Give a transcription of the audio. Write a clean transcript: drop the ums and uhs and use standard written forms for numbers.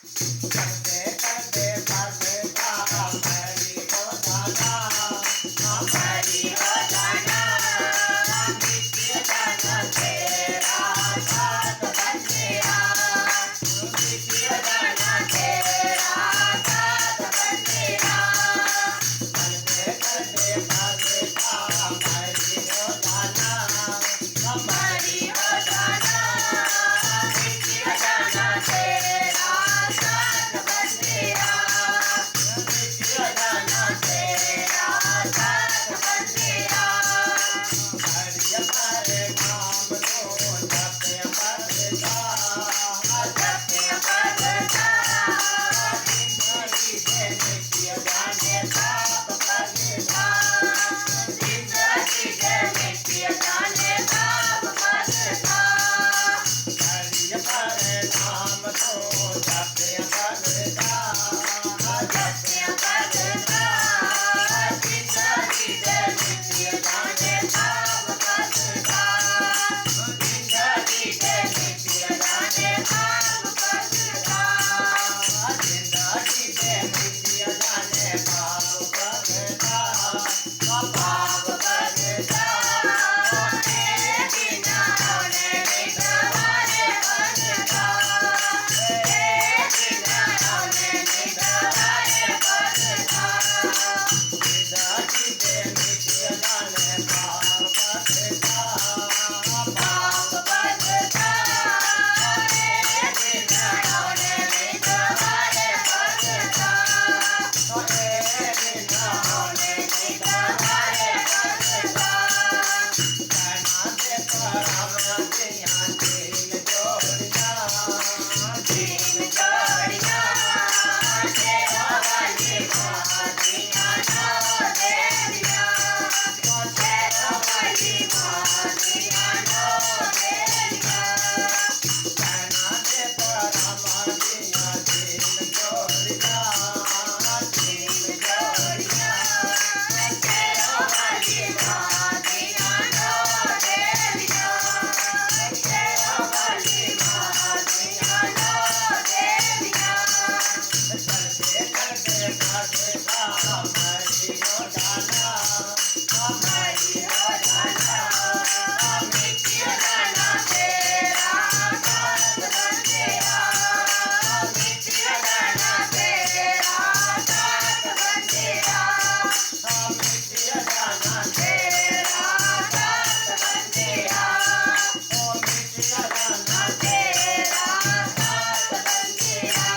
करते करते भगता हरि हो जाना, हरि हो जाना, नित्य जन तेरा साथ बन गया, नित्य जन तेरा साथ बन गया। करते करते भगता हरि हो जाना, हरि हो जाना, नित्य जन तेरा साथ बन गया, नित्य जन तेरा साथ बन गया। हरि हरे नाम लो जपे भगता, जपे भगता, जिंदगी दे नित्य जाने पाप भगता, जिंदगी दे नित्य जाने पाप भगता। हरि हरे नाम लो जपे भगता, जपे भगता, जिंदगी दे नित्य जाने पाप भगता, जिंदगी दे नित्य जाने पाप भगता, जिंदगी दे नित्य जाने पाप भगता, पाप भगता। तेरे बिना होने नहीं गवारे भगता, तेरे बिना होने नहीं गवारे भगता, जिंदगी दे नित्य जाने पाप भगता, पाप भगता। तेरे बिना होने नहीं गवारे भगता, तेरे बिना होने नहीं गवारे भगता। कहना दे परम दिया दिन जोड़िया, दिन जोड़िया, तेरा वाली महादिया नो देविया, तेरा वाली महादिया नो देविया। कहना दे परम दिया दिन जोड़िया, दिन जोड़िया, तेरा वाली महादिया नो देविया, तेरा वाली महादिया नो देविया। करते करते भगता हरि हो जाना, हरि हो जाना, नित्य जन तेरा साथ बन गया, नित्य जन तेरा साथ बन गया, नित्य जन तेरा साथ बन गया, नित्य जन तेरा साथ बन गया।